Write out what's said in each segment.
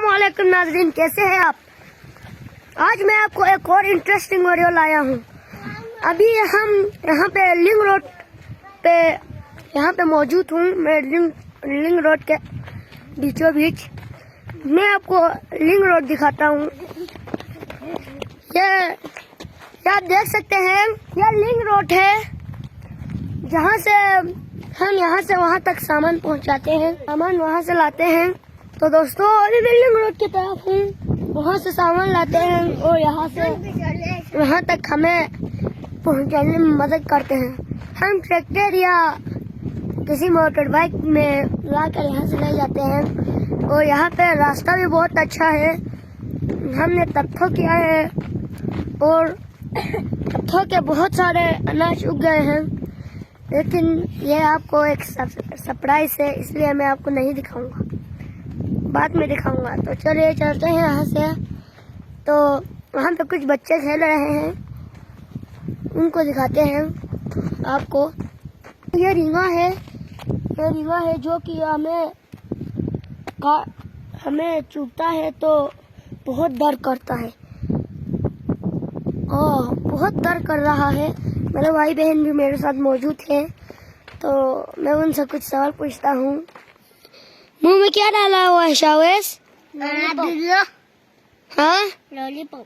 अस्सलाम वालेकुम नाज़रीन, कैसे हैं आप। आज मैं आपको एक और इंटरेस्टिंग वीडियो लाया हूँ। अभी हम यहाँ पे लिंक रोड पे मौजूद हूँ। मैं लिंक रोड के बीचों बीच मैं आपको लिंक रोड दिखाता हूँ। ये आप देख सकते हैं, यह लिंक रोड है जहाँ से हम यहाँ से वहाँ तक सामान पहुँचाते हैं, सामान वहाँ से लाते हैं। तो दोस्तों अभी मैं लिंक रोड की तरफ हूँ, वहाँ से सामान लाते हैं और यहाँ से वहाँ तक हमें पहुँचाने में मदद करते हैं। हम ट्रैक्टर या किसी मोटर बाइक में लाकर यहाँ से ले जाते हैं और यहाँ पे रास्ता भी बहुत अच्छा है। हमने तत्थों किया है और तत्थों के बहुत सारे अनाज उग गए हैं, लेकिन ये आपको एक सरप्राइज है, इसलिए मैं आपको नहीं दिखाऊंगा, बाद में दिखाऊंगा। तो चलिए चलते हैं यहाँ से। तो वहाँ पे कुछ बच्चे खेल रहे हैं, उनको दिखाते हैं आपको। ये रींगा है जो कि हमें चुभता है तो बहुत दर्द करता है। बहुत दर्द कर रहा है। मेरे भाई बहन भी मेरे साथ मौजूद हैं, तो मैं उनसे कुछ सवाल पूछता हूँ। मुंह में क्या डाला हुआ है शावेश? हाँ, लॉलीपॉप।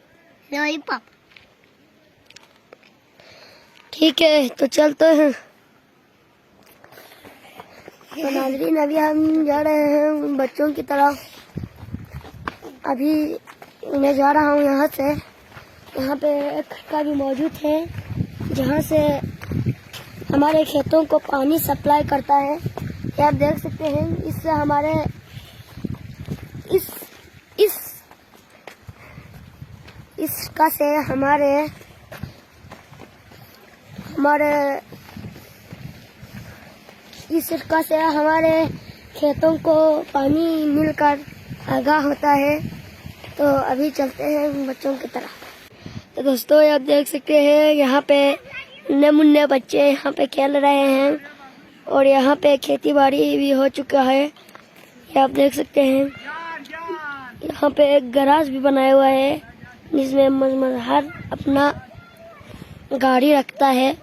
ठीक है, तो चलते हैं। तो नाज़रीन अभी हम जा रहे हैं उन बच्चों की तरफ। अभी मैं जा रहा हूँ यहाँ से। यहाँ पे एक खड्डा भी मौजूद है जहाँ से हमारे खेतों को पानी सप्लाई करता है। ये आप देख सकते हैं, इससे हमारे इसका से हमारे खेतों को पानी मिलकर आगाह होता है। तो अभी चलते हैं बच्चों की तरफ। तो दोस्तों आप देख सकते हैं, यहाँ पे नन्हे बच्चे यहाँ पे खेल रहे हैं और यहाँ पे खेती बाड़ी भी हो चुका है। ये आप देख सकते हैं, यहाँ पे एक गैराज भी बनाया हुआ है जिसमें मजहर अपना गाड़ी रखता है।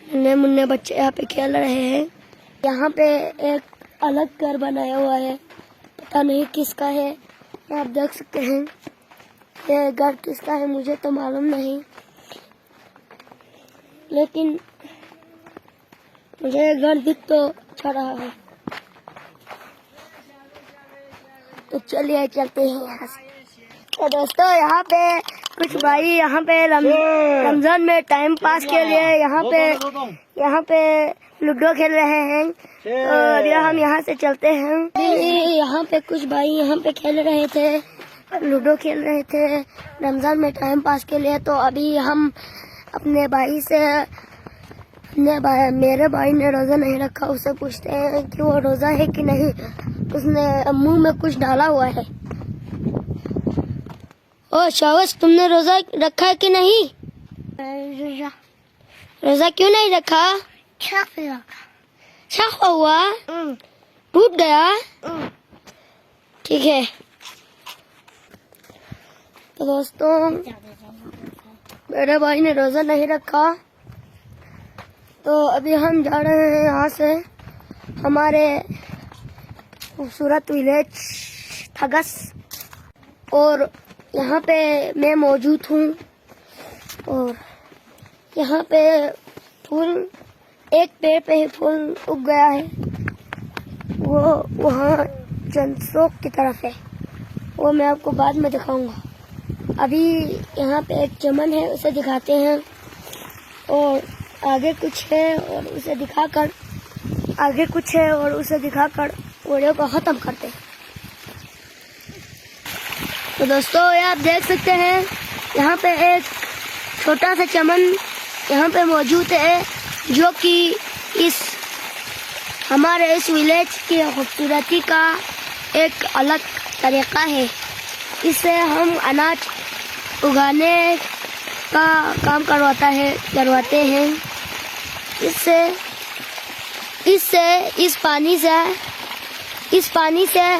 नन्हे बच्चे यहाँ पे खेल रहे हैं। यहाँ पे एक अलग घर बनाया हुआ है, पता नहीं किसका है। आप देख सकते हैं, ये घर किसका है मुझे तो मालूम नहीं, लेकिन मुझे घर दिख तो अच्छा रहा है। तो चलिए चलते हैं यहाँ से। तो दोस्तों यहाँ पे कुछ भाई यहाँ पे रमजान में टाइम पास के लिए यहाँ पे लूडो खेल रहे हैं और हम यहाँ से चलते हैं। यहाँ पे कुछ भाई यहाँ पे खेल रहे थे, लूडो खेल रहे थे रमजान में टाइम पास के लिए। तो अभी हम अपने भाई से, मेरे भाई ने रोजा नहीं रखा, उससे पूछते हैं कि वो रोजा है कि नहीं। उसने मुंह में कुछ डाला हुआ है। ओ शाबाश, तुमने रोजा रखा है कि नहीं? रोजा क्यों नहीं रखा? शाख हुआ, टूट गया। ठीक है। तो दोस्तों मेरे भाई ने रोजा नहीं रखा, तो अभी हम जा रहे हैं यहाँ से हमारे खूबसूरत विलेज थगस। और यहाँ पे मैं मौजूद हूँ और यहाँ पे फूल, एक पेड़ पे ही फूल उग गया है, वो वहाँ जनसोक की तरफ है, वो मैं आपको बाद में दिखाऊंगा। अभी यहाँ पे एक चमन है, उसे दिखाते हैं और आगे कुछ है और उसे दिखाकर वीडियो को खत्म करते हैं। तो दोस्तों आप देख सकते हैं, यहाँ पे एक छोटा सा चमन यहाँ पे मौजूद है, जो कि हमारे इस विलेज की खूबसूरती का एक अलग तरीका है। इससे हम अनाज उगाने का काम करवाते हैं। इससे इस पानी से